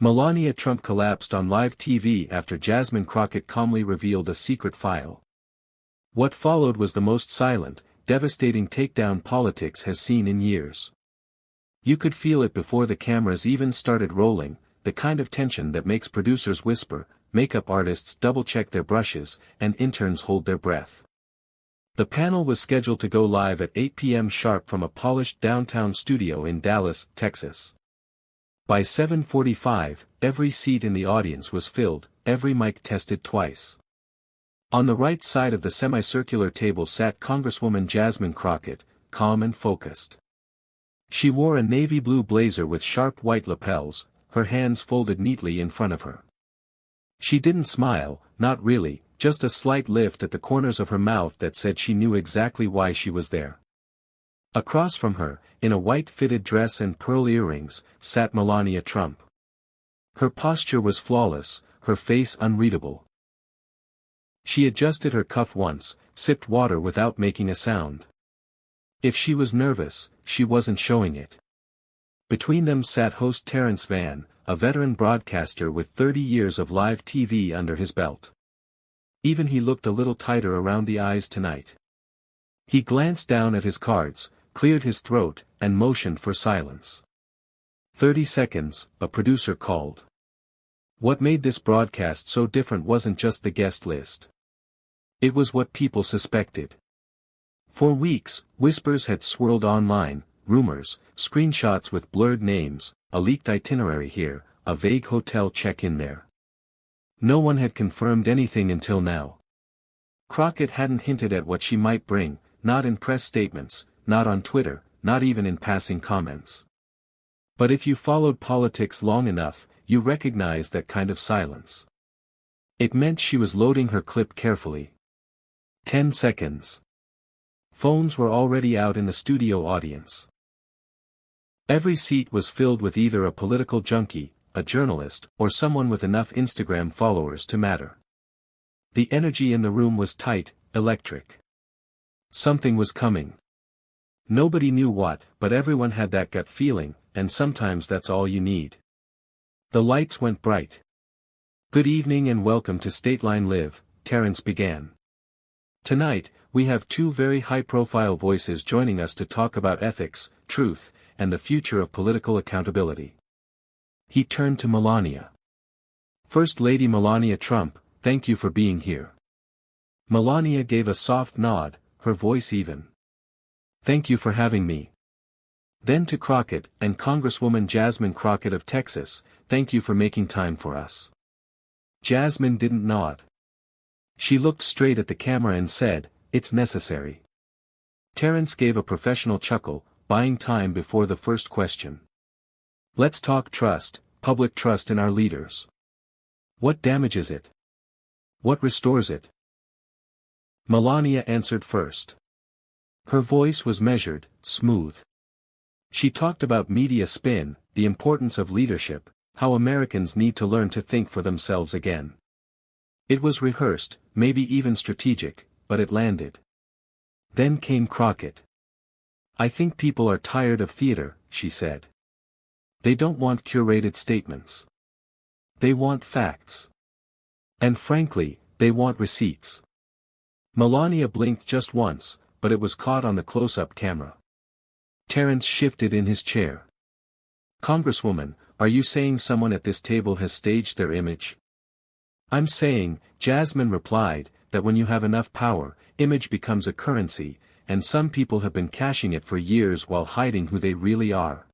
Melania Trump collapsed on live TV after Jasmine Crockett calmly revealed a secret file. What followed was the most silent, devastating takedown politics has seen in years. You could feel it before the cameras even started rolling, the kind of tension that makes producers whisper, makeup artists double-check their brushes, and interns hold their breath. The panel was scheduled to go live at 8 p.m. sharp from a polished downtown studio in Dallas, Texas. By 7:45, every seat in the audience was filled, every mic tested twice. On the right side of the semicircular table sat Congresswoman Jasmine Crockett, calm and focused. She wore a navy blue blazer with sharp white lapels, her hands folded neatly in front of her. She didn't smile, not really, just a slight lift at the corners of her mouth that said she knew exactly why she was there. Across from her, in a white fitted dress and pearl earrings, sat Melania Trump. Her posture was flawless, her face unreadable. She adjusted her cuff once, sipped water without making a sound. If she was nervous, she wasn't showing it. Between them sat host Terrence Vann, a veteran broadcaster with 30 years of live TV under his belt. Even he looked a little tighter around the eyes tonight. He glanced down at his cards, cleared his throat, and motioned for silence. 30 seconds, a producer called. What made this broadcast so different wasn't just the guest list. It was what people suspected. For weeks, whispers had swirled online, rumors, screenshots with blurred names, a leaked itinerary here, a vague hotel check-in there. No one had confirmed anything until now. Crockett hadn't hinted at what she might bring, not in press statements, not on Twitter, not even in passing comments. But if you followed politics long enough, you recognized that kind of silence. It meant she was loading her clip carefully. 10 seconds. Phones were already out in the studio audience. Every seat was filled with either a political junkie, a journalist, or someone with enough Instagram followers to matter. The energy in the room was tight, electric. Something was coming. Nobody knew what, but everyone had that gut feeling, and sometimes that's all you need. The lights went bright. Good evening and welcome to Stateline Live, Terrence began. Tonight, we have two very high-profile voices joining us to talk about ethics, truth, and the future of political accountability. He turned to Melania. First Lady Melania Trump, thank you for being here. Melania gave a soft nod, her voice even. Thank you for having me. Then to Crockett, and Congresswoman Jasmine Crockett of Texas, thank you for making time for us. Jasmine didn't nod. She looked straight at the camera and said, it's necessary. Terrence gave a professional chuckle, buying time before the first question. Let's talk trust, public trust in our leaders. What damages it? What restores it? Melania answered first. Her voice was measured, smooth. She talked about media spin, the importance of leadership, how Americans need to learn to think for themselves again. It was rehearsed, maybe even strategic, but it landed. Then came Crockett. I think people are tired of theater, she said. They don't want curated statements. They want facts. And frankly, they want receipts. Melania blinked just once, but it was caught on the close-up camera. Terrence shifted in his chair. Congresswoman, are you saying someone at this table has staged their image? I'm saying, Jasmine replied, that when you have enough power, image becomes a currency, and some people have been cashing it for years while hiding who they really are.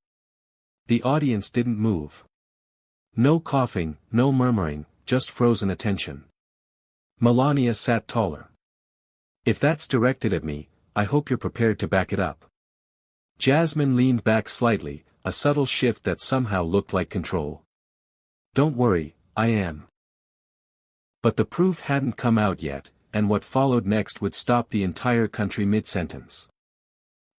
The audience didn't move. No coughing, no murmuring, just frozen attention. Melania sat taller. If that's directed at me, I hope you're prepared to back it up. Jasmine leaned back slightly, a subtle shift that somehow looked like control. Don't worry, I am. But the proof hadn't come out yet, and what followed next would stop the entire country mid-sentence.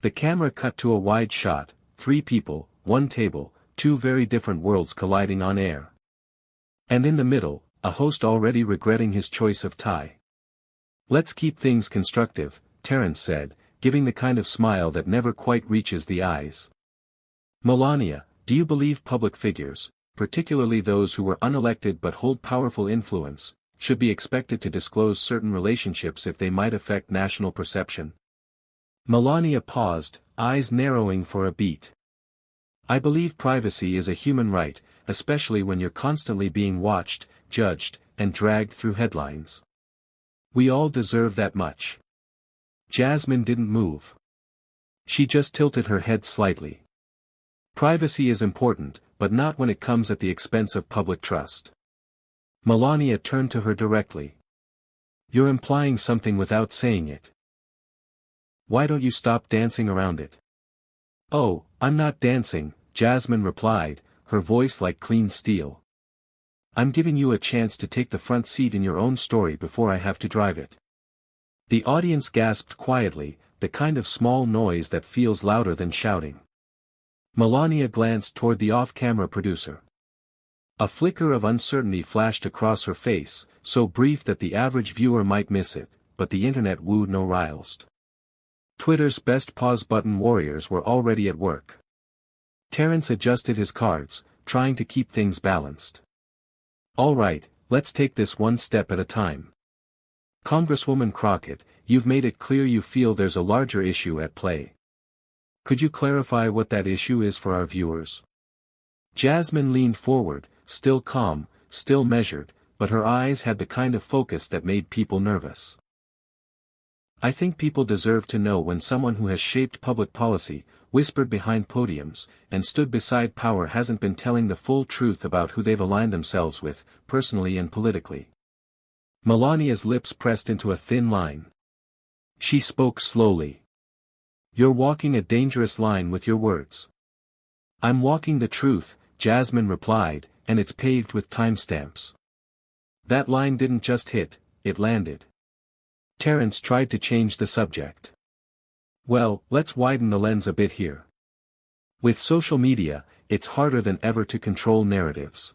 The camera cut to a wide shot, 3 people, 1 table, 2 very different worlds colliding on air. And in the middle, a host already regretting his choice of tie. Let's keep things constructive, Terrence said, giving the kind of smile that never quite reaches the eyes. Melania, do you believe public figures, particularly those who were unelected but hold powerful influence, should be expected to disclose certain relationships if they might affect national perception. Melania paused, eyes narrowing for a beat. I believe privacy is a human right, especially when you're constantly being watched, judged, and dragged through headlines. We all deserve that much. Jasmine didn't move. She just tilted her head slightly. Privacy is important, but not when it comes at the expense of public trust. Melania turned to her directly. You're implying something without saying it. Why don't you stop dancing around it? Oh, I'm not dancing, Jasmine replied, her voice like clean steel. I'm giving you a chance to take the front seat in your own story before I have to drive it. The audience gasped quietly, the kind of small noise that feels louder than shouting. Melania glanced toward the off-camera producer. A flicker of uncertainty flashed across her face, so brief that the average viewer might miss it, but the internet wooed no riles. Twitter's best pause button warriors were already at work. Terrence adjusted his cards, trying to keep things balanced. All right, let's take this one step at a time. Congresswoman Crockett, you've made it clear you feel there's a larger issue at play. Could you clarify what that issue is for our viewers? Jasmine leaned forward, still calm, still measured, but her eyes had the kind of focus that made people nervous. I think people deserve to know when someone who has shaped public policy, whispered behind podiums, and stood beside power hasn't been telling the full truth about who they've aligned themselves with, personally and politically. Melania's lips pressed into a thin line. She spoke slowly. You're walking a dangerous line with your words. I'm walking the truth, Jasmine replied, and it's paved with timestamps. That line didn't just hit, it landed. Terrence tried to change the subject. Well, let's widen the lens a bit here. With social media, it's harder than ever to control narratives.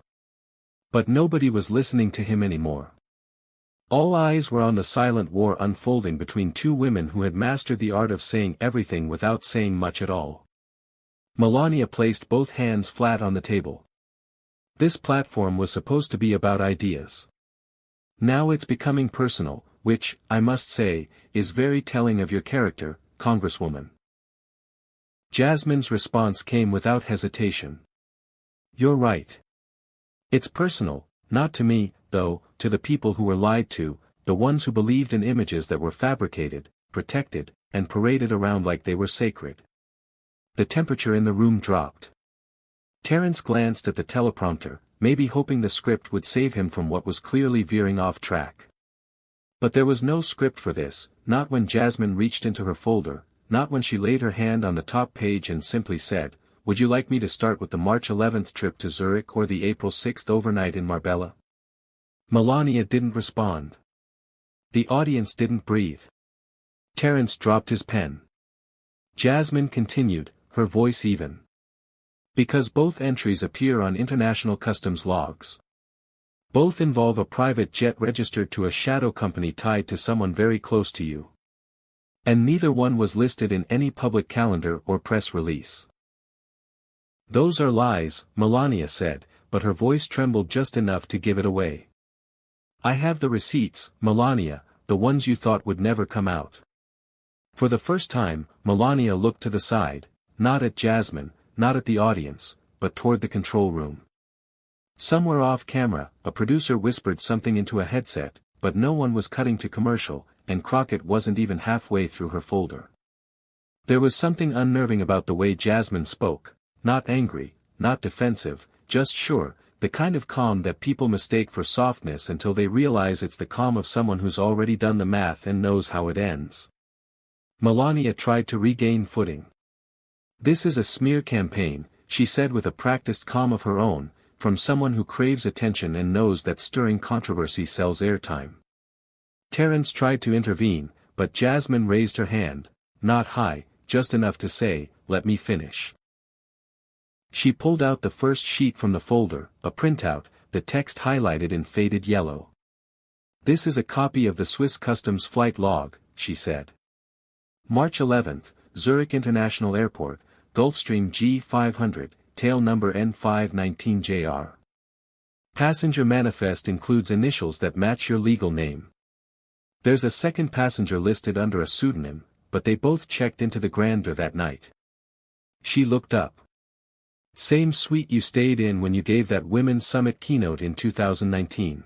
But nobody was listening to him anymore. All eyes were on the silent war unfolding between two women who had mastered the art of saying everything without saying much at all. Melania placed both hands flat on the table. This platform was supposed to be about ideas. Now it's becoming personal, which, I must say, is very telling of your character, Congresswoman. Jasmine's response came without hesitation. You're right. It's personal, not to me, though, to the people who were lied to, the ones who believed in images that were fabricated, protected, and paraded around like they were sacred. The temperature in the room dropped. Terrence glanced at the teleprompter, maybe hoping the script would save him from what was clearly veering off track. But there was no script for this, not when Jasmine reached into her folder, not when she laid her hand on the top page and simply said, "Would you like me to start with the March 11th trip to Zurich or the April 6th overnight in Marbella?" Melania didn't respond. The audience didn't breathe. Terrence dropped his pen. Jasmine continued, her voice even. Because both entries appear on international customs logs. Both involve a private jet registered to a shadow company tied to someone very close to you. And neither one was listed in any public calendar or press release. Those are lies, Melania said, but her voice trembled just enough to give it away. I have the receipts, Melania, the ones you thought would never come out. For the first time, Melania looked to the side, not at Jasmine, not at the audience, but toward the control room. Somewhere off camera, a producer whispered something into a headset, but no one was cutting to commercial, and Crockett wasn't even halfway through her folder. There was something unnerving about the way Jasmine spoke, not angry, not defensive, just sure, the kind of calm that people mistake for softness until they realize it's the calm of someone who's already done the math and knows how it ends. Melania tried to regain footing. This is a smear campaign, she said with a practiced calm of her own, from someone who craves attention and knows that stirring controversy sells airtime. Terrence tried to intervene, but Jasmine raised her hand, not high, just enough to say, "Let me finish." She pulled out the first sheet from the folder, a printout, the text highlighted in faded yellow. This is a copy of the Swiss Customs flight log, she said. March 11th, Zurich International Airport, Gulfstream G500, tail number N519JR. Passenger manifest includes initials that match your legal name. There's a second passenger listed under a pseudonym, but they both checked into the Grandeur that night. She looked up. Same suite you stayed in when you gave that Women's Summit keynote in 2019.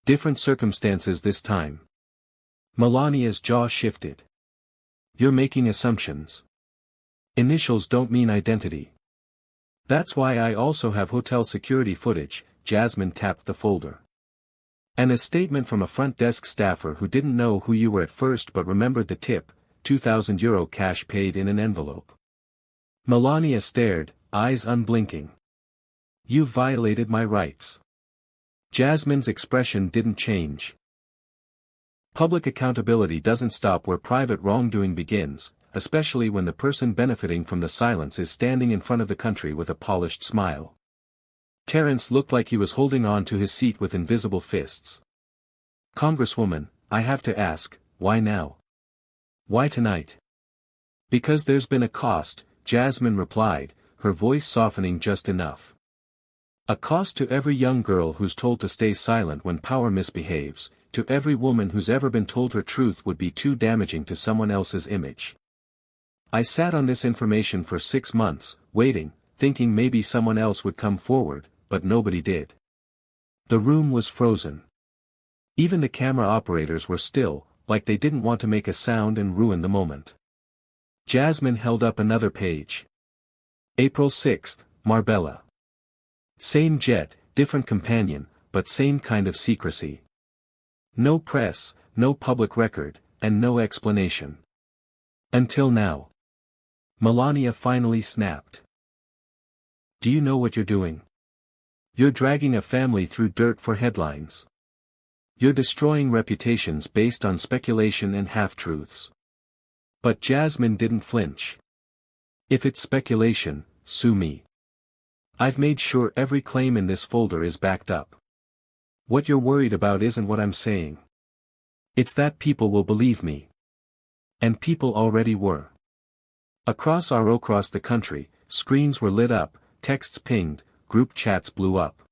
Different circumstances this time. Melania's jaw shifted. You're making assumptions. Initials don't mean identity. That's why I also have hotel security footage. Jasmine tapped the folder. And a statement from a front desk staffer who didn't know who you were at first but remembered the tip, €2,000 cash paid in an envelope. Melania stared, eyes unblinking. You violated my rights. Jasmine's expression didn't change. Public accountability doesn't stop where private wrongdoing begins, especially when the person benefiting from the silence is standing in front of the country with a polished smile. Terrence looked like he was holding on to his seat with invisible fists. Congresswoman, I have to ask, why now? Why tonight? Because there's been a cost, Jasmine replied, her voice softening just enough. A cost to every young girl who's told to stay silent when power misbehaves, to every woman who's ever been told her truth would be too damaging to someone else's image. I sat on this information for 6 months, waiting, thinking maybe someone else would come forward, but nobody did. The room was frozen. Even the camera operators were still, like they didn't want to make a sound and ruin the moment. Jasmine held up another page. April 6th, Marbella. Same jet, different companion, but same kind of secrecy. No press, no public record, and no explanation. Until now. Melania finally snapped. Do you know what you're doing? You're dragging a family through dirt for headlines. You're destroying reputations based on speculation and half-truths. But Jasmine didn't flinch. If it's speculation, sue me. I've made sure every claim in this folder is backed up. What you're worried about isn't what I'm saying. It's that people will believe me. And people already were. Across the country, screens were lit up, texts pinged, group chats blew up.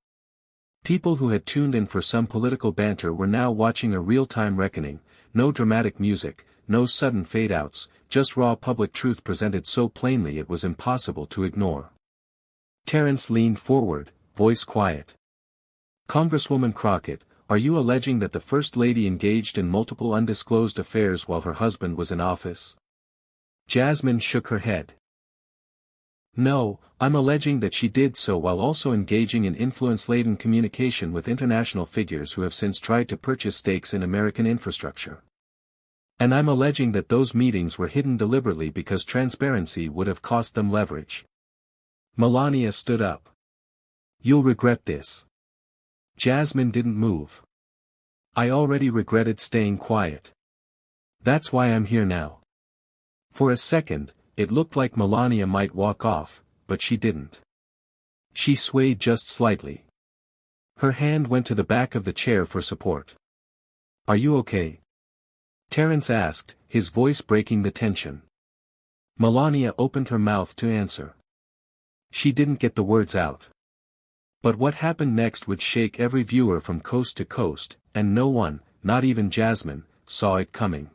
People who had tuned in for some political banter were now watching a real-time reckoning, no dramatic music, no sudden fade-outs, just raw public truth presented so plainly it was impossible to ignore. Terrence leaned forward, voice quiet. Congresswoman Crockett, are you alleging that the First Lady engaged in multiple undisclosed affairs while her husband was in office? Jasmine shook her head. No, I'm alleging that she did so while also engaging in influence-laden communication with international figures who have since tried to purchase stakes in American infrastructure. And I'm alleging that those meetings were hidden deliberately because transparency would have cost them leverage. Melania stood up. You'll regret this. Jasmine didn't move. I already regretted staying quiet. That's why I'm here now. For a second, it looked like Melania might walk off, but she didn't. She swayed just slightly. Her hand went to the back of the chair for support. Are you okay? Terrence asked, his voice breaking the tension. Melania opened her mouth to answer. She didn't get the words out. But what happened next would shake every viewer from coast to coast, and no one, not even Jasmine, saw it coming.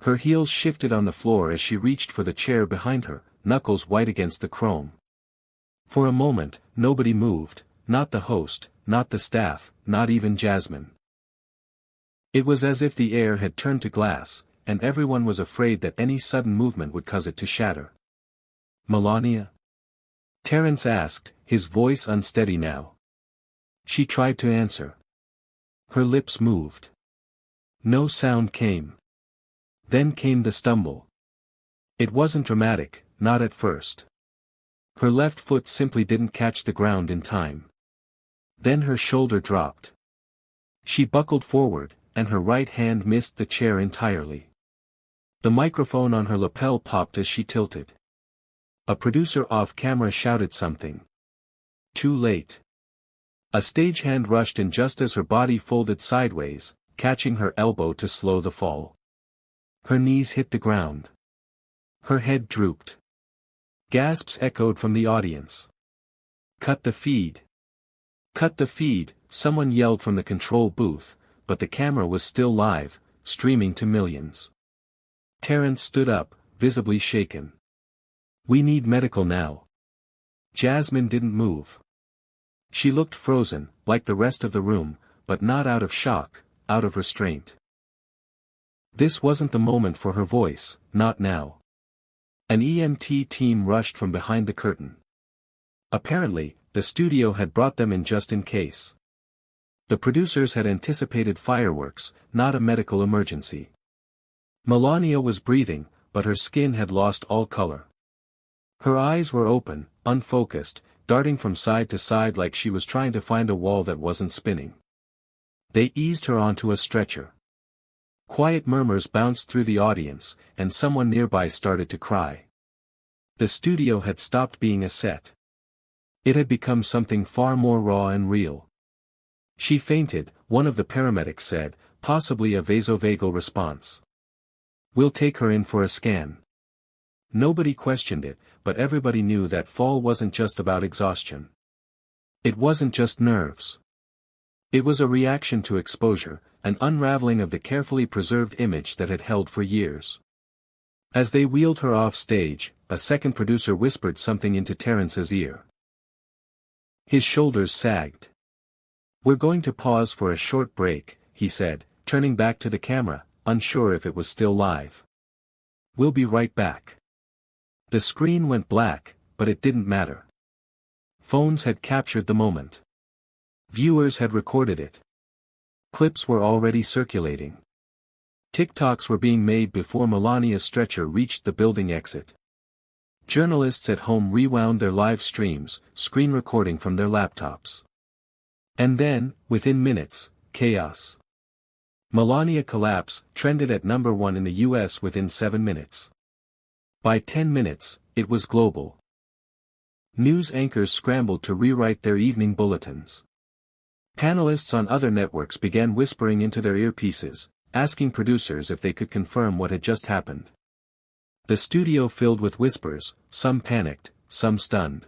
Her heels shifted on the floor as she reached for the chair behind her, knuckles white against the chrome. For a moment, nobody moved, not the host, not the staff, not even Jasmine. It was as if the air had turned to glass, and everyone was afraid that any sudden movement would cause it to shatter. Melania? Terrence asked, his voice unsteady now. She tried to answer. Her lips moved. No sound came. Then came the stumble. It wasn't dramatic, not at first. Her left foot simply didn't catch the ground in time. Then her shoulder dropped. She buckled forward, and her right hand missed the chair entirely. The microphone on her lapel popped as she tilted. A producer off-camera shouted something. Too late. A stagehand rushed in just as her body folded sideways, catching her elbow to slow the fall. Her knees hit the ground. Her head drooped. Gasps echoed from the audience. Cut the feed. Cut the feed, someone yelled from the control booth, but the camera was still live, streaming to millions. Terrence stood up, visibly shaken. We need medical now. Jasmine didn't move. She looked frozen, like the rest of the room, but not out of shock, out of restraint. This wasn't the moment for her voice, not now. An EMT team rushed from behind the curtain. Apparently, the studio had brought them in just in case. The producers had anticipated fireworks, not a medical emergency. Melania was breathing, but her skin had lost all color. Her eyes were open, unfocused, darting from side to side like she was trying to find a wall that wasn't spinning. They eased her onto a stretcher. Quiet murmurs bounced through the audience, and someone nearby started to cry. The studio had stopped being a set. It had become something far more raw and real. She fainted, one of the paramedics said, possibly a vasovagal response. We'll take her in for a scan. Nobody questioned it, but everybody knew that fall wasn't just about exhaustion. It wasn't just nerves. It was a reaction to exposure, an unraveling of the carefully preserved image that had held for years. As they wheeled her off stage, a second producer whispered something into Terrence's ear. His shoulders sagged. We're going to pause for a short break, he said, turning back to the camera, unsure if it was still live. We'll be right back. The screen went black, but it didn't matter. Phones had captured the moment. Viewers had recorded it. Clips were already circulating. TikToks were being made before Melania's stretcher reached the building exit. Journalists at home rewound their live streams, screen recording from their laptops. And then, within minutes, chaos. Melania collapse trended at number 1 in the US within 7 minutes. By 10 minutes, it was global. News anchors scrambled to rewrite their evening bulletins. Panelists on other networks began whispering into their earpieces, asking producers if they could confirm what had just happened. The studio filled with whispers, some panicked, some stunned.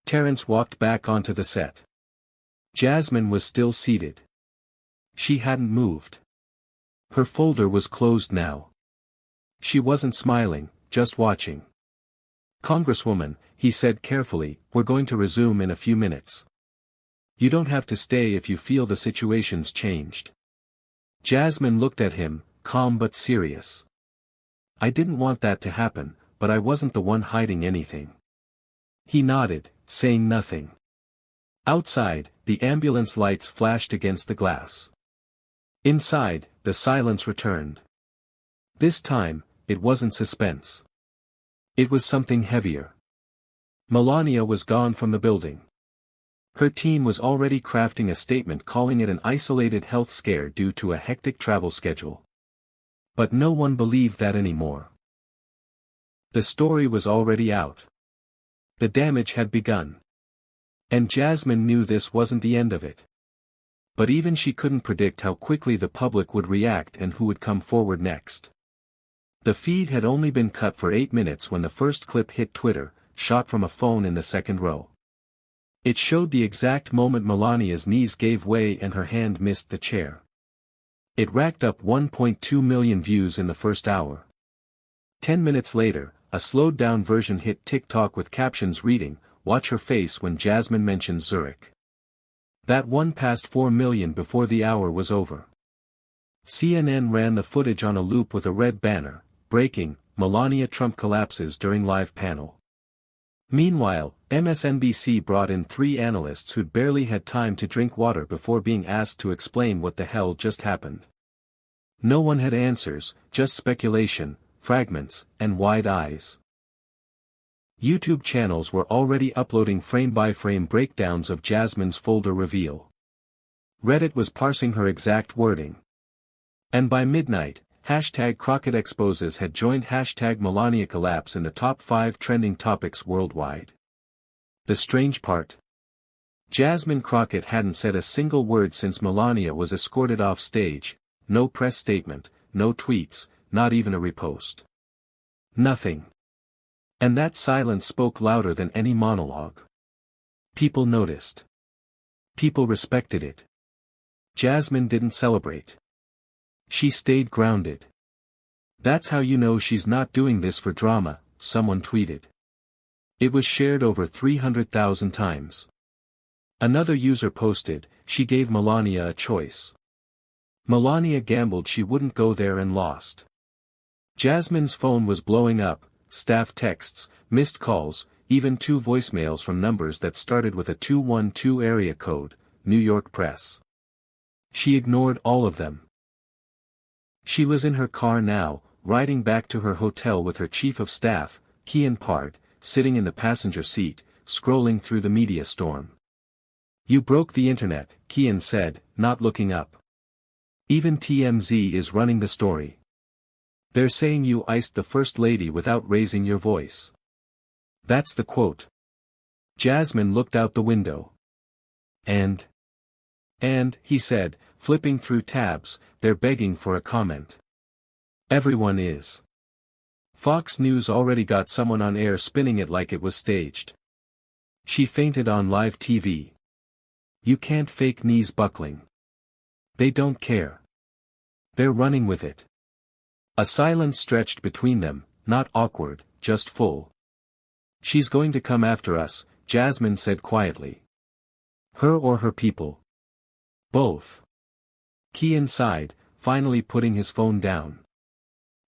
Terrence walked back onto the set. Jasmine was still seated. She hadn't moved. Her folder was closed now. She wasn't smiling, just watching. Congresswoman, he said carefully, we're going to resume in a few minutes. You don't have to stay if you feel the situation's changed. Jasmine looked at him, calm but serious. I didn't want that to happen, but I wasn't the one hiding anything. He nodded, saying nothing. Outside, the ambulance lights flashed against the glass. Inside, the silence returned. This time, it wasn't suspense. It was something heavier. Melania was gone from the building. Her team was already crafting a statement calling it an isolated health scare due to a hectic travel schedule. But no one believed that anymore. The story was already out. The damage had begun. And Jasmine knew this wasn't the end of it. But even she couldn't predict how quickly the public would react and who would come forward next. The feed had only been cut for 8 minutes when the first clip hit Twitter, shot from a phone in the second row. It showed the exact moment Melania's knees gave way and her hand missed the chair. It racked up 1.2 million views in the first hour. 10 minutes later, a slowed-down version hit TikTok with captions reading, "Watch her face when Jasmine mentions Zurich." That one passed 4 million before the hour was over. CNN ran the footage on a loop with a red banner, breaking, Melania Trump collapses during live panel. Meanwhile, MSNBC brought in 3 analysts who'd barely had time to drink water before being asked to explain what the hell just happened. No one had answers, just speculation, fragments, and wide eyes. YouTube channels were already uploading frame-by-frame breakdowns of Jasmine's folder reveal. Reddit was parsing her exact wording. And by midnight, #Crockett exposes had joined #Melania collapse in the top 5 trending topics worldwide. The strange part? Jasmine Crockett hadn't said a single word since Melania was escorted off stage, no press statement, no tweets, not even a repost. Nothing. And that silence spoke louder than any monologue. People noticed. People respected it. Jasmine didn't celebrate. She stayed grounded. "That's how you know she's not doing this for drama," someone tweeted. It was shared over 300,000 times. Another user posted, "She gave Melania a choice. Melania gambled she wouldn't go there and lost." Jasmine's phone was blowing up, staff texts, missed calls, even 2 voicemails from numbers that started with a 212 area code, New York Press. She ignored all of them. She was in her car now, riding back to her hotel with her chief of staff, Kian Pard, sitting in the passenger seat, scrolling through the media storm. "You broke the internet," Kian said, not looking up. "Even TMZ is running the story. They're saying you iced the First Lady without raising your voice." That's the quote. Jasmine looked out the window. And, he said, flipping through tabs, "they're begging for a comment. Everyone is. Fox News already got someone on air spinning it like it was staged. She fainted on live TV. You can't fake knees buckling. They don't care. They're running with it." A silence stretched between them, not awkward, just full. "She's going to come after us," Jasmine said quietly. "Her or her people?" "Both." Kian sighed, finally putting his phone down.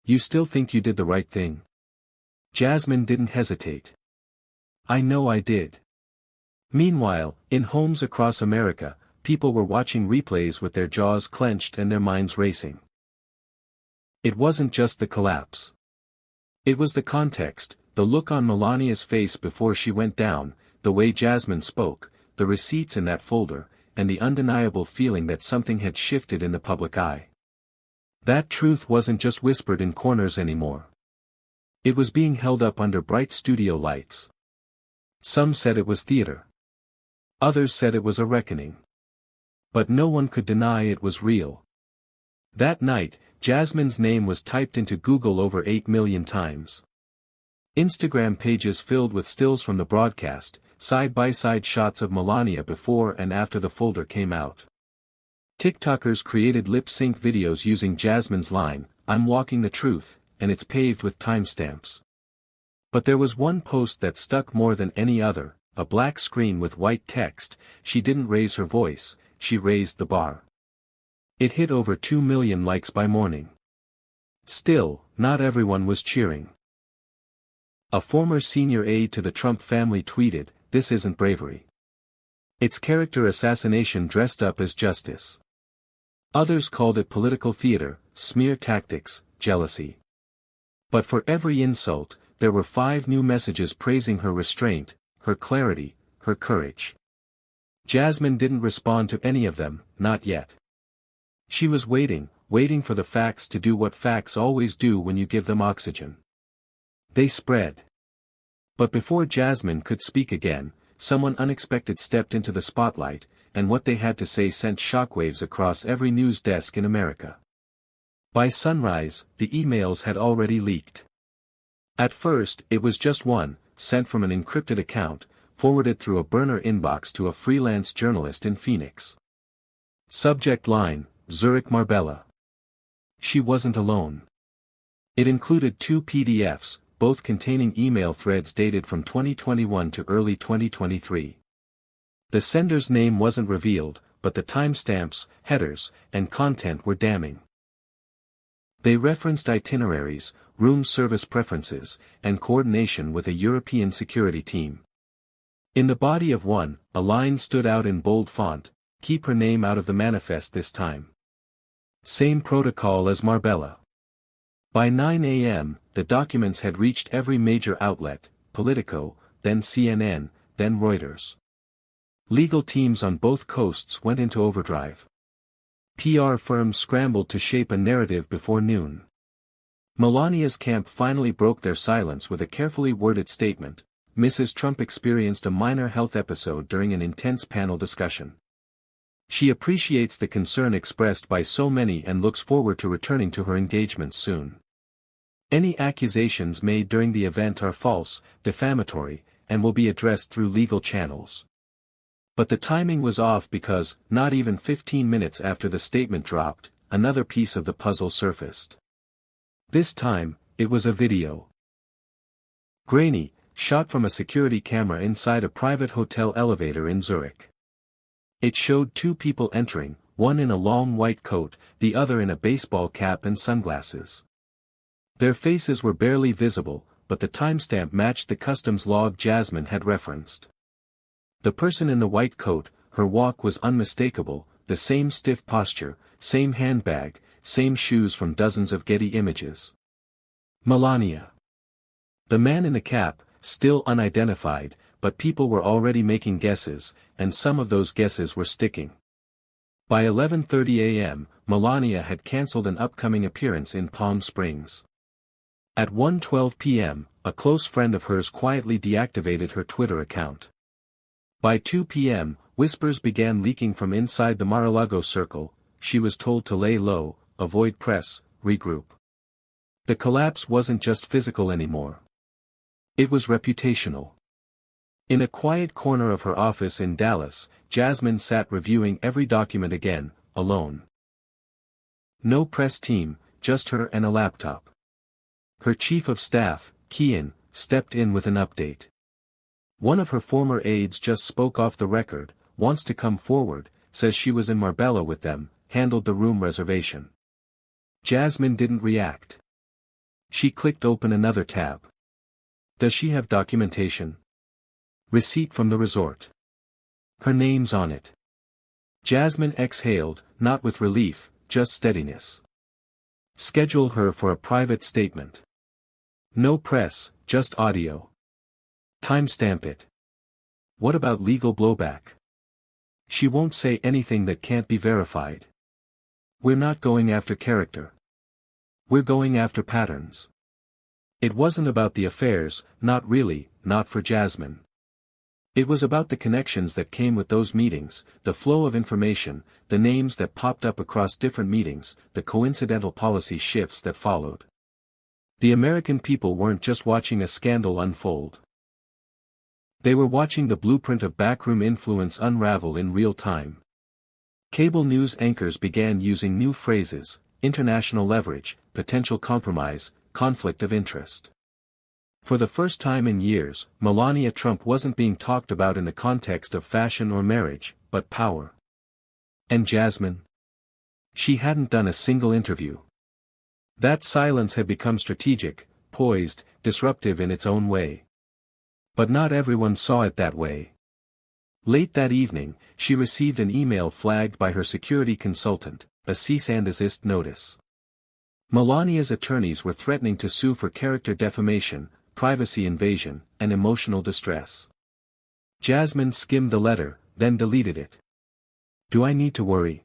"You still think you did the right thing?" Jasmine didn't hesitate. "I know I did." Meanwhile, in homes across America, people were watching replays with their jaws clenched and their minds racing. It wasn't just the collapse. It was the context, the look on Melania's face before she went down, the way Jasmine spoke, the receipts in that folder, and the undeniable feeling that something had shifted in the public eye. That truth wasn't just whispered in corners anymore. It was being held up under bright studio lights. Some said it was theater. Others said it was a reckoning. But no one could deny it was real. That night, Jasmine's name was typed into Google over 8 million times. Instagram pages filled with stills from the broadcast, side-by-side shots of Melania before and after the folder came out. TikTokers created lip-sync videos using Jasmine's line, "I'm walking the truth," and it's paved with timestamps. But there was one post that stuck more than any other, a black screen with white text. She didn't raise her voice, she raised the bar. It hit over 2 million likes by morning. Still, not everyone was cheering. A former senior aide to the Trump family tweeted, "This isn't bravery. It's character assassination dressed up as justice." Others called it political theater, smear tactics, jealousy. But for every insult, there were 5 new messages praising her restraint, her clarity, her courage. Jasmine didn't respond to any of them, not yet. She was waiting for the facts to do what facts always do when you give them oxygen. They spread. But before Jasmine could speak again, someone unexpected stepped into the spotlight, and what they had to say sent shockwaves across every news desk in America. By sunrise, the emails had already leaked. At first, it was just one, sent from an encrypted account, forwarded through a burner inbox to a freelance journalist in Phoenix. Subject line, Zurich Marbella. She wasn't alone. It included 2 PDFs, both containing email threads dated from 2021 to early 2023. The sender's name wasn't revealed, but the timestamps, headers, and content were damning. They referenced itineraries, room service preferences, and coordination with a European security team. In the body of one, a line stood out in bold font, "Keep her name out of the manifest this time." Same protocol as Marbella. By 9 a.m., the documents had reached every major outlet, Politico, then CNN, then Reuters. Legal teams on both coasts went into overdrive. PR firms scrambled to shape a narrative before noon. Melania's camp finally broke their silence with a carefully worded statement. Mrs. Trump experienced a minor health episode during an intense panel discussion. She appreciates the concern expressed by so many and looks forward to returning to her engagements soon. Any accusations made during the event are false, defamatory, and will be addressed through legal channels. But the timing was off because, not even 15 minutes after the statement dropped, another piece of the puzzle surfaced. This time, it was a video. Grainy, shot from a security camera inside a private hotel elevator in Zurich. It showed two people entering, one in a long white coat, the other in a baseball cap and sunglasses. Their faces were barely visible, but the timestamp matched the customs log Jasmine had referenced. The person in the white coat, her walk was unmistakable, the same stiff posture, same handbag, same shoes from dozens of Getty images. Melania. The man in the cap, still unidentified, but people were already making guesses, and some of those guesses were sticking. By 11:30 a.m., Melania had cancelled an upcoming appearance in Palm Springs. At 1:12 p.m., a close friend of hers quietly deactivated her Twitter account. By 2 p.m., whispers began leaking from inside the Mar-a-Lago circle. She was told to lay low, avoid press, regroup. The collapse wasn't just physical anymore. It was reputational. In a quiet corner of her office in Dallas, Jasmine sat reviewing every document again, alone. No press team, just her and a laptop. Her chief of staff, Kian, stepped in with an update. One of her former aides just spoke off the record, wants to come forward, says she was in Marbella with them, handled the room reservation. Jasmine didn't react. She clicked open another tab. Does she have documentation? Receipt from the resort. Her name's on it. Jasmine exhaled, not with relief, just steadiness. Schedule her for a private statement. No press, just audio. Timestamp it. What about legal blowback? She won't say anything that can't be verified. We're not going after character. We're going after patterns. It wasn't about the affairs, not really, not for Jasmine. It was about the connections that came with those meetings, the flow of information, the names that popped up across different meetings, the coincidental policy shifts that followed. The American people weren't just watching a scandal unfold. They were watching the blueprint of backroom influence unravel in real time. Cable news anchors began using new phrases: international leverage, potential compromise, conflict of interest. For the first time in years, Melania Trump wasn't being talked about in the context of fashion or marriage, but power. And Jasmine? She hadn't done a single interview. That silence had become strategic, poised, disruptive in its own way. But not everyone saw it that way. Late that evening, she received an email flagged by her security consultant, a cease and desist notice. Melania's attorneys were threatening to sue for character defamation, privacy invasion, and emotional distress. Jasmine skimmed the letter, then deleted it. Do I need to worry?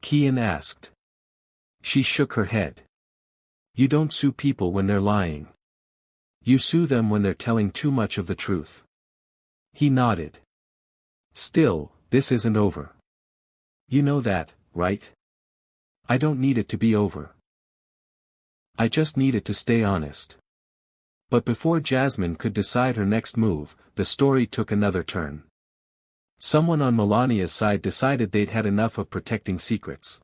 Kian asked. She shook her head. You don't sue people when they're lying. You sue them when they're telling too much of the truth. He nodded. Still, this isn't over. You know that, right? I don't need it to be over. I just need it to stay honest. But before Jasmine could decide her next move, the story took another turn. Someone on Melania's side decided they'd had enough of protecting secrets.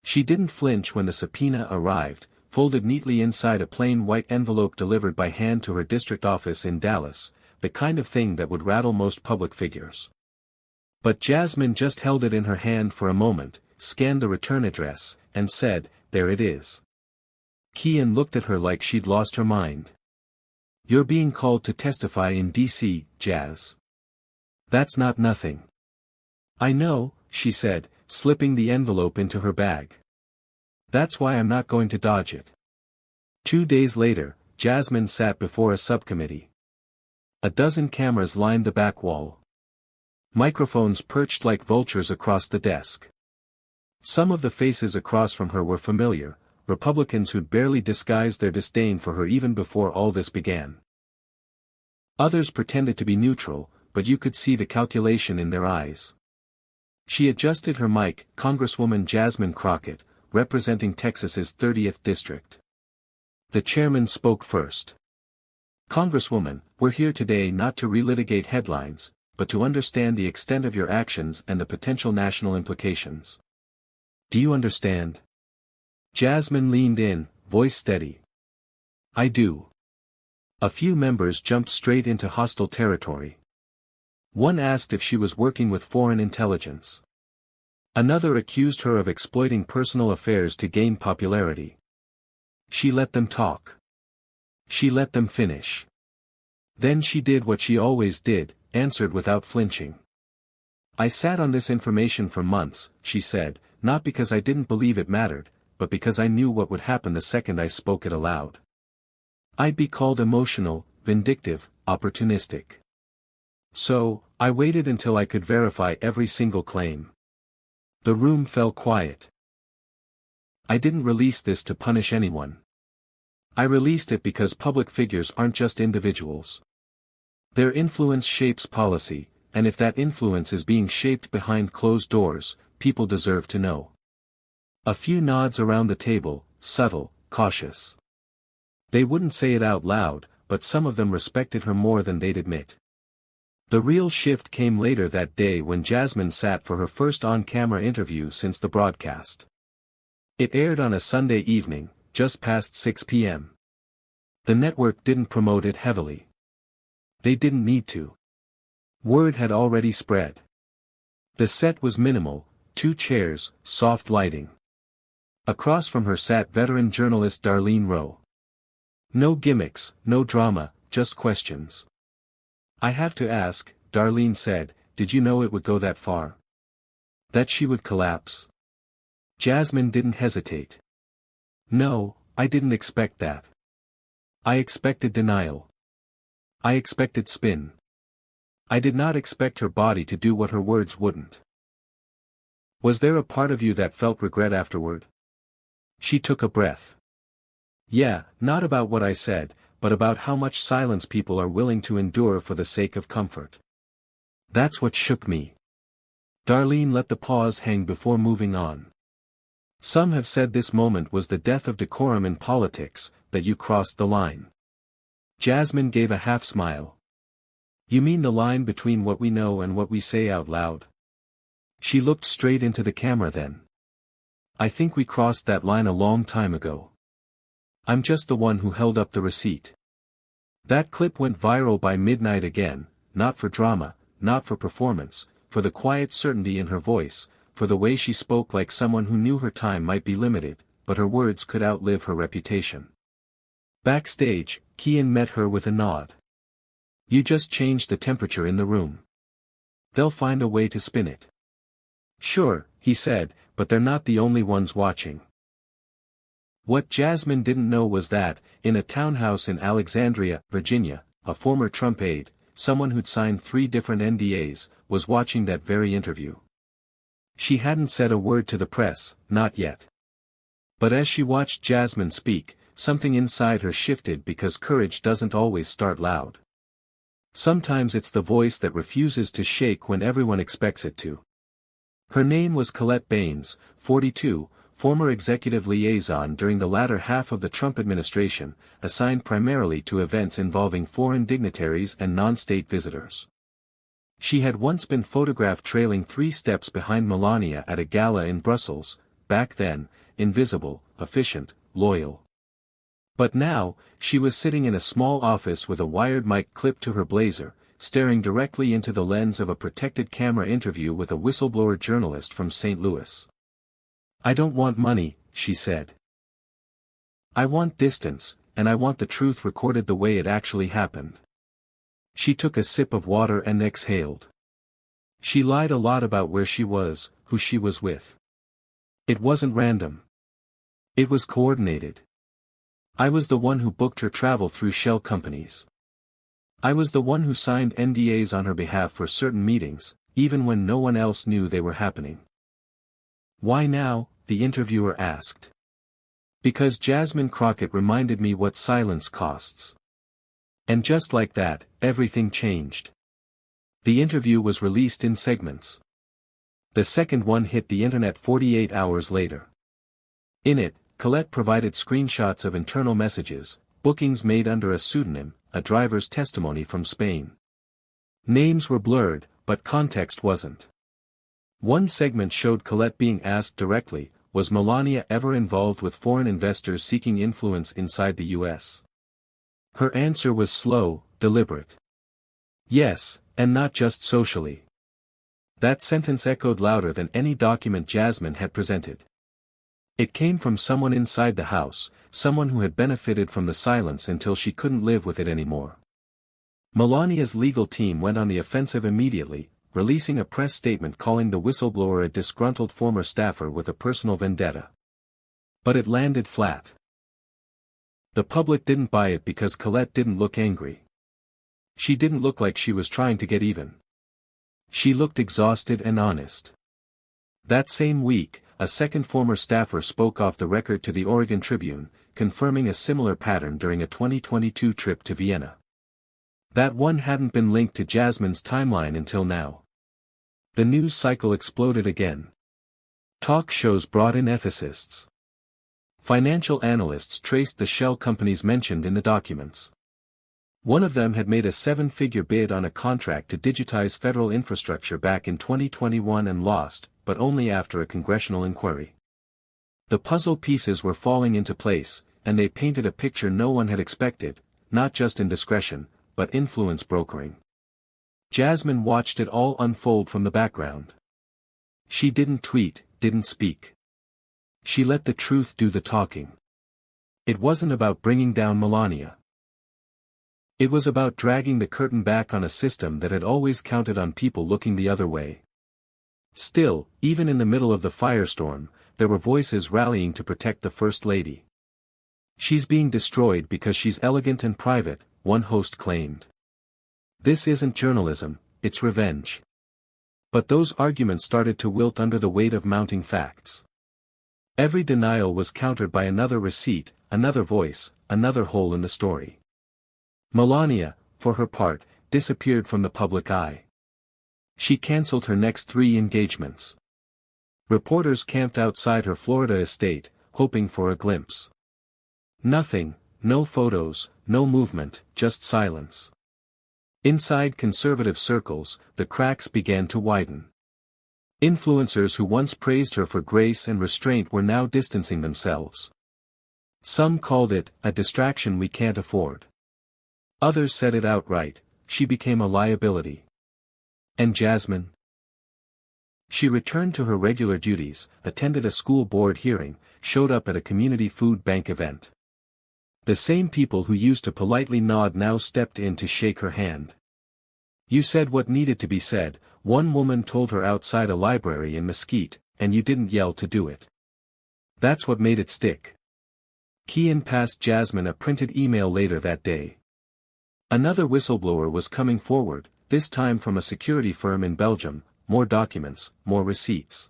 She didn't flinch when the subpoena arrived, folded neatly inside a plain white envelope delivered by hand to her district office in Dallas, the kind of thing that would rattle most public figures. But Jasmine just held it in her hand for a moment, scanned the return address, and said, "There it is." Kian looked at her like she'd lost her mind. You're being called to testify in D.C., Jazz. That's not nothing. I know, she said, slipping the envelope into her bag. That's why I'm not going to dodge it. 2 days later, Jasmine sat before a subcommittee. A dozen cameras lined the back wall. Microphones perched like vultures across the desk. Some of the faces across from her were familiar, Republicans who'd barely disguised their disdain for her even before all this began. Others pretended to be neutral, but you could see the calculation in their eyes. She adjusted her mic, Congresswoman Jasmine Crockett, representing Texas's 30th district. The chairman spoke first. "Congresswoman, we're here today not to relitigate headlines, but to understand the extent of your actions and the potential national implications. Do you understand?" Jasmine leaned in, voice steady. "I do." A few members jumped straight into hostile territory. One asked if she was working with foreign intelligence. Another accused her of exploiting personal affairs to gain popularity. She let them talk. She let them finish. Then she did what she always did, answered without flinching. "I sat on this information for months," she said, "not because I didn't believe it mattered, but because I knew what would happen the second I spoke it aloud. I'd be called emotional, vindictive, opportunistic. So, I waited until I could verify every single claim." The room fell quiet. "I didn't release this to punish anyone. I released it because public figures aren't just individuals. Their influence shapes policy, and if that influence is being shaped behind closed doors, people deserve to know." A few nods around the table, subtle, cautious. They wouldn't say it out loud, but some of them respected her more than they'd admit. The real shift came later that day when Jasmine sat for her first on-camera interview since the broadcast. It aired on a Sunday evening, just past 6 p.m. The network didn't promote it heavily. They didn't need to. Word had already spread. The set was minimal, 2 chairs, soft lighting. Across from her sat veteran journalist Darlene Rowe. No gimmicks, no drama, just questions. "I have to ask," Darlene said, "did you know it would go that far? That she would collapse?" Jasmine didn't hesitate. "No, I didn't expect that. I expected denial. I expected spin. I did not expect her body to do what her words wouldn't." "Was there a part of you that felt regret afterward?" She took a breath. "Yeah, not about what I said, but about how much silence people are willing to endure for the sake of comfort. That's what shook me." Darlene let the pause hang before moving on. "Some have said this moment was the death of decorum in politics, that you crossed the line." Jasmine gave a half-smile. "You mean the line between what we know and what we say out loud?" She looked straight into the camera then. "I think we crossed that line a long time ago. I'm just the one who held up the receipt." That clip went viral by midnight again, not for drama, not for performance, for the quiet certainty in her voice, for the way she spoke like someone who knew her time might be limited, but her words could outlive her reputation. Backstage, Kian met her with a nod. "You just changed the temperature in the room. They'll find a way to spin it." "Sure," he said, "but they're not the only ones watching." What Jasmine didn't know was that, in a townhouse in Alexandria, Virginia, a former Trump aide, someone who'd signed 3 different NDAs, was watching that very interview. She hadn't said a word to the press, not yet. But as she watched Jasmine speak, something inside her shifted because courage doesn't always start loud. Sometimes it's the voice that refuses to shake when everyone expects it to. Her name was Colette Baines, 42, former executive liaison during the latter half of the Trump administration, assigned primarily to events involving foreign dignitaries and non-state visitors. She had once been photographed trailing 3 steps behind Melania at a gala in Brussels, back then, invisible, efficient, loyal. But now, she was sitting in a small office with a wired mic clipped to her blazer, staring directly into the lens of a protected camera interview with a whistleblower journalist from St. Louis. "I don't want money," she said. "I want distance, and I want the truth recorded the way it actually happened." She took a sip of water and exhaled. She lied a lot about where she was, who she was with. It wasn't random. It was coordinated. "I was the one who booked her travel through shell companies. I was the one who signed NDAs on her behalf for certain meetings, even when no one else knew they were happening." "Why now?" the interviewer asked. "Because Jasmine Crockett reminded me what silence costs." And just like that, everything changed. The interview was released in segments. The second one hit the internet 48 hours later. In it, Colette provided screenshots of internal messages, bookings made under a pseudonym, a driver's testimony from Spain. Names were blurred, but context wasn't. One segment showed Colette being asked directly, was Melania ever involved with foreign investors seeking influence inside the US? Her answer was slow, deliberate. Yes, and not just socially. That sentence echoed louder than any document Jasmine had presented. It came from someone inside the house, someone who had benefited from the silence until she couldn't live with it anymore. Melania's legal team went on the offensive immediately, releasing a press statement calling the whistleblower a disgruntled former staffer with a personal vendetta. But it landed flat. The public didn't buy it because Colette didn't look angry. She didn't look like she was trying to get even. She looked exhausted and honest. That same week, a second former staffer spoke off the record to the Oregon Tribune, confirming a similar pattern during a 2022 trip to Vienna. That one hadn't been linked to Jasmine's timeline until now. The news cycle exploded again. Talk shows brought in ethicists. Financial analysts traced the shell companies mentioned in the documents. One of them had made a seven-figure bid on a contract to digitize federal infrastructure back in 2021 and lost, but only after a congressional inquiry. The puzzle pieces were falling into place, and they painted a picture no one had expected, not just indiscretion, but influence brokering. Jasmine watched it all unfold from the background. She didn't tweet, didn't speak. She let the truth do the talking. It wasn't about bringing down Melania. It was about dragging the curtain back on a system that had always counted on people looking the other way. Still, even in the middle of the firestorm, there were voices rallying to protect the First Lady. She's being destroyed because she's elegant and private, one host claimed. This isn't journalism, it's revenge. But those arguments started to wilt under the weight of mounting facts. Every denial was countered by another receipt, another voice, another hole in the story. Melania, for her part, disappeared from the public eye. She cancelled her next 3 engagements. Reporters camped outside her Florida estate, hoping for a glimpse. Nothing, no photos, no movement, just silence. Inside conservative circles, the cracks began to widen. Influencers who once praised her for grace and restraint were now distancing themselves. Some called it a distraction we can't afford. Others said it outright, she became a liability. And Jasmine? She returned to her regular duties, attended a school board hearing, showed up at a community food bank event. The same people who used to politely nod now stepped in to shake her hand. You said what needed to be said, one woman told her outside a library in Mesquite, and you didn't yell to do it. That's what made it stick. Kian passed Jasmine a printed email later that day. Another whistleblower was coming forward, this time from a security firm in Belgium, more documents, more receipts.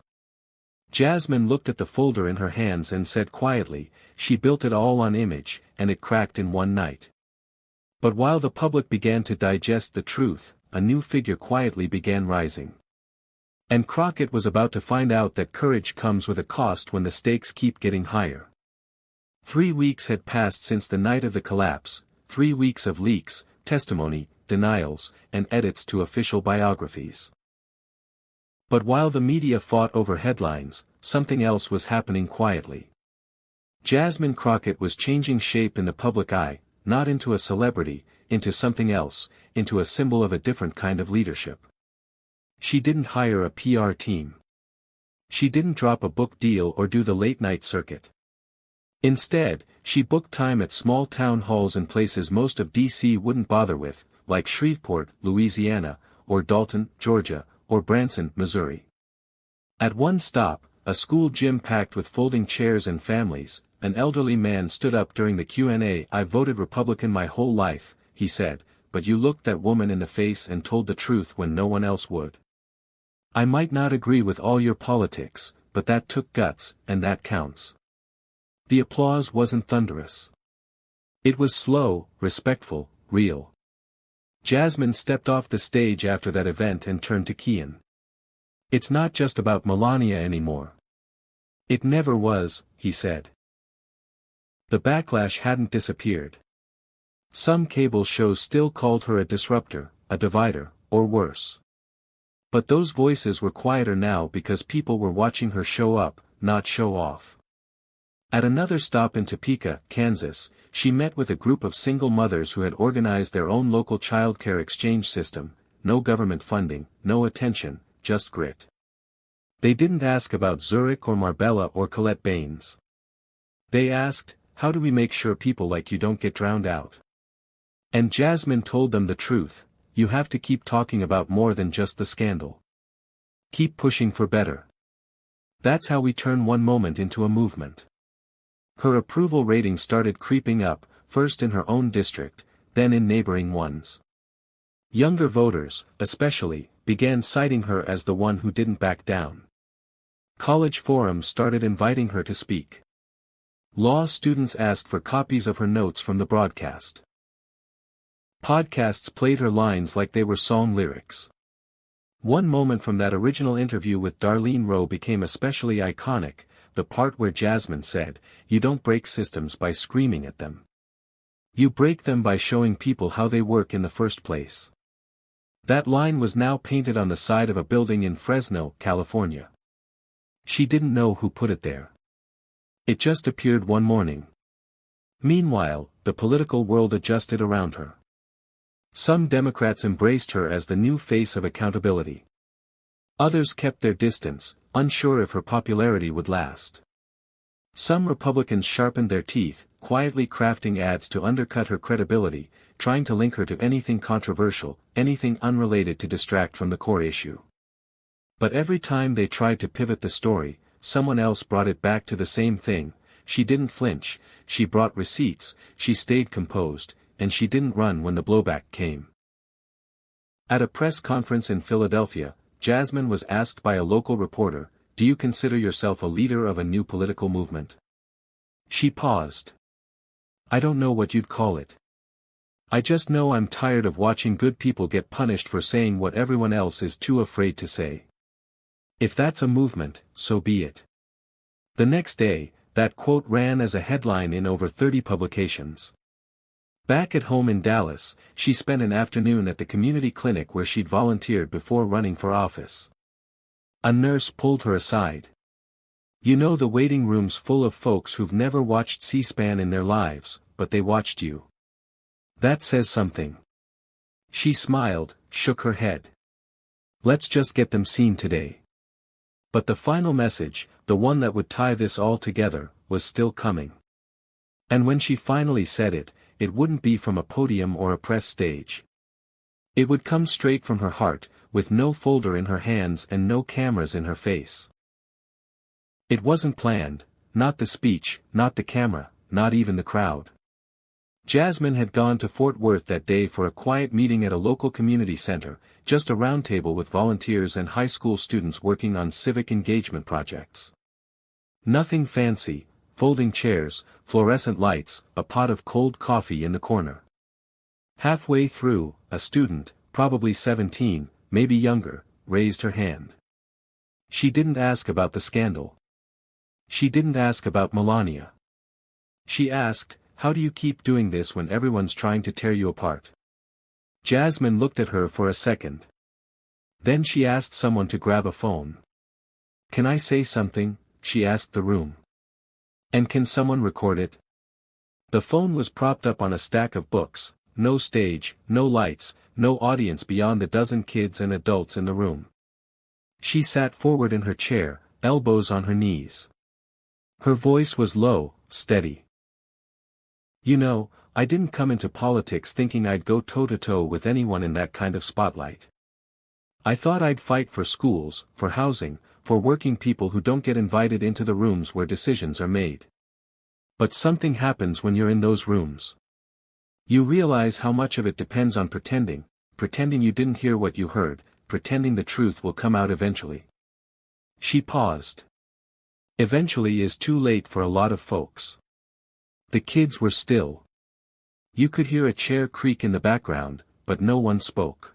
Jasmine looked at the folder in her hands and said quietly, she built it all on image, and it cracked in one night. But while the public began to digest the truth, a new figure quietly began rising. And Crockett was about to find out that courage comes with a cost when the stakes keep getting higher. 3 weeks had passed since the night of the collapse, 3 weeks of leaks, testimony, denials, and edits to official biographies. But while the media fought over headlines, something else was happening quietly. Jasmine Crockett was changing shape in the public eye, not into a celebrity, into something else, into a symbol of a different kind of leadership. She didn't hire a PR team. She didn't drop a book deal or do the late-night circuit. Instead, she booked time at small town halls in places most of D.C. wouldn't bother with, like Shreveport, Louisiana, or Dalton, Georgia, or Branson, Missouri. At one stop, a school gym packed with folding chairs and families, an elderly man stood up during the Q&A. I voted Republican my whole life, he said, but you looked that woman in the face and told the truth when no one else would. I might not agree with all your politics, but that took guts, and that counts. The applause wasn't thunderous. It was slow, respectful, real. Jasmine stepped off the stage after that event and turned to Kian. It's not just about Melania anymore. It never was, he said. The backlash hadn't disappeared. Some cable shows still called her a disruptor, a divider, or worse. But those voices were quieter now because people were watching her show up, not show off. At another stop in Topeka, Kansas, she met with a group of single mothers who had organized their own local childcare exchange system, no government funding, no attention, just grit. They didn't ask about Zurich or Marbella or Colette Baines. They asked, how do we make sure people like you don't get drowned out? And Jasmine told them the truth, you have to keep talking about more than just the scandal. Keep pushing for better. That's how we turn one moment into a movement. Her approval rating started creeping up, first in her own district, then in neighboring ones. Younger voters, especially, began citing her as the one who didn't back down. College forums started inviting her to speak. Law students asked for copies of her notes from the broadcast. Podcasts played her lines like they were song lyrics. One moment from that original interview with Darlene Rowe became especially iconic, the part where Jasmine said, "You don't break systems by screaming at them. You break them by showing people how they work in the first place." That line was now painted on the side of a building in Fresno, California. She didn't know who put it there. It just appeared one morning. Meanwhile, the political world adjusted around her. Some Democrats embraced her as the new face of accountability. Others kept their distance, unsure if her popularity would last. Some Republicans sharpened their teeth, quietly crafting ads to undercut her credibility, trying to link her to anything controversial, anything unrelated to distract from the core issue. But every time they tried to pivot the story, someone else brought it back to the same thing. She didn't flinch, she brought receipts, she stayed composed, and she didn't run when the blowback came. At a press conference in Philadelphia, Jasmine was asked by a local reporter, "Do you consider yourself a leader of a new political movement?" She paused. "I don't know what you'd call it. I just know I'm tired of watching good people get punished for saying what everyone else is too afraid to say. If that's a movement, so be it." The next day, that quote ran as a headline in over 30 publications. Back at home in Dallas, she spent an afternoon at the community clinic where she'd volunteered before running for office. A nurse pulled her aside. "You know, the waiting room's full of folks who've never watched C-SPAN in their lives, but they watched you. That says something." She smiled, shook her head. "Let's just get them seen today." But the final message, the one that would tie this all together, was still coming. And when she finally said it, it wouldn't be from a podium or a press stage. It would come straight from her heart, with no folder in her hands and no cameras in her face. It wasn't planned, not the speech, not the camera, not even the crowd. Jasmine had gone to Fort Worth that day for a quiet meeting at a local community center, just a roundtable with volunteers and high school students working on civic engagement projects. Nothing fancy, folding chairs, fluorescent lights, a pot of cold coffee in the corner. Halfway through, a student, probably 17, maybe younger, raised her hand. She didn't ask about the scandal. She didn't ask about Melania. She asked, "How do you keep doing this when everyone's trying to tear you apart?" Jasmine looked at her for a second. Then she asked someone to grab a phone. "Can I say something?" she asked the room. "And can someone record it?" The phone was propped up on a stack of books, no stage, no lights, no audience beyond the dozen kids and adults in the room. She sat forward in her chair, elbows on her knees. Her voice was low, steady. "You know, I didn't come into politics thinking I'd go toe-to-toe with anyone in that kind of spotlight. I thought I'd fight for schools, for housing, for working people who don't get invited into the rooms where decisions are made. But something happens when you're in those rooms. You realize how much of it depends on pretending you didn't hear what you heard, pretending the truth will come out eventually." She paused. Eventually is too late for a lot of folks. The kids were still. You could hear a chair creak in the background, but no one spoke.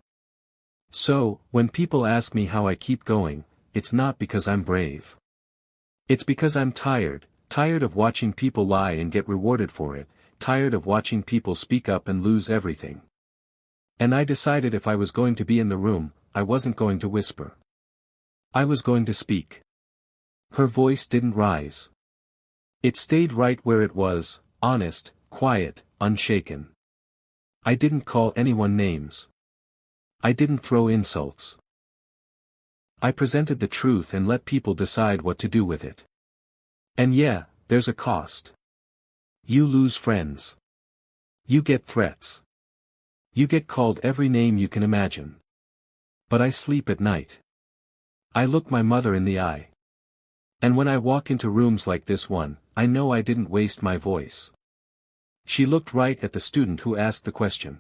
"So, when people ask me how I keep going, it's not because I'm brave. It's because I'm tired, Tired of watching people lie and get rewarded for it, tired of watching people speak up and lose everything. And I decided if I was going to be in the room, I wasn't going to whisper. I was going to speak. Her voice didn't rise. It stayed right where it was, honest, quiet, unshaken. I didn't call anyone names. I didn't throw insults. I presented the truth and let people decide what to do with it. And yeah, there's a cost. You lose friends. You get threats. You get called every name you can imagine. But I sleep at night. I look my mother in the eye. And when I walk into rooms like this one, I know I didn't waste my voice. She looked right at the student who asked the question.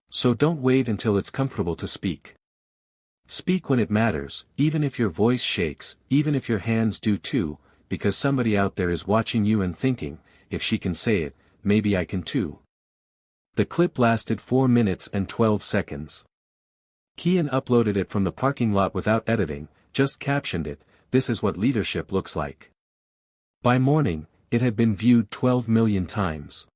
So don't wait until it's comfortable to speak. Speak when it matters, even if your voice shakes, even if your hands do too, because somebody out there is watching you and thinking, if she can say it, maybe I can too. The clip lasted 4 minutes and 12 seconds. Kian uploaded it from the parking lot without editing, just captioned it, "This is what leadership looks like." By morning, it had been viewed 12 million times.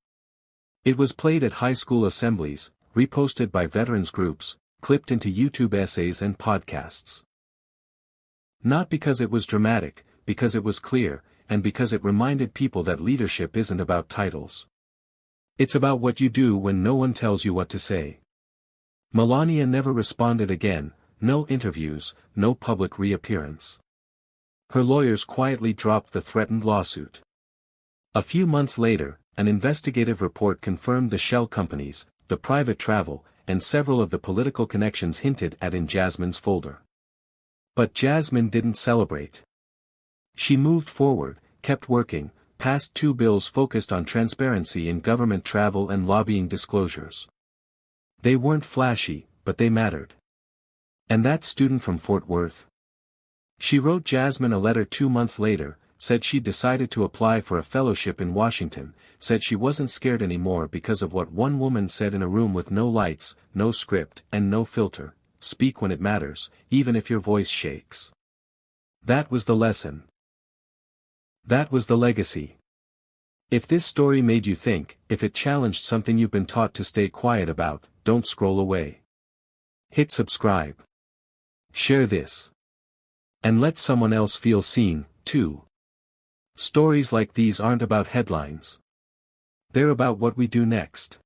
It was played at high school assemblies, reposted by veterans groups, clipped into YouTube essays and podcasts. Not because it was dramatic, because it was clear, and because it reminded people that leadership isn't about titles. It's about what you do when no one tells you what to say. Melania never responded again, no interviews, no public reappearance. Her lawyers quietly dropped the threatened lawsuit. A few months later, an investigative report confirmed the shell companies, the private travel, and several of the political connections hinted at in Jasmine's folder. But Jasmine didn't celebrate. She moved forward, kept working, passed 2 bills focused on transparency in government travel and lobbying disclosures. They weren't flashy, but they mattered. And that student from Fort Worth? She wrote Jasmine a letter 2 months later, said she'd decided to apply for a fellowship in Washington, said she wasn't scared anymore because of what one woman said in a room with no lights, no script, and no filter: speak when it matters, even if your voice shakes. That was the lesson. That was the legacy. If this story made you think, if it challenged something you've been taught to stay quiet about, don't scroll away. Hit subscribe. Share this. And let someone else feel seen, too. Stories like these aren't about headlines. They're about what we do next.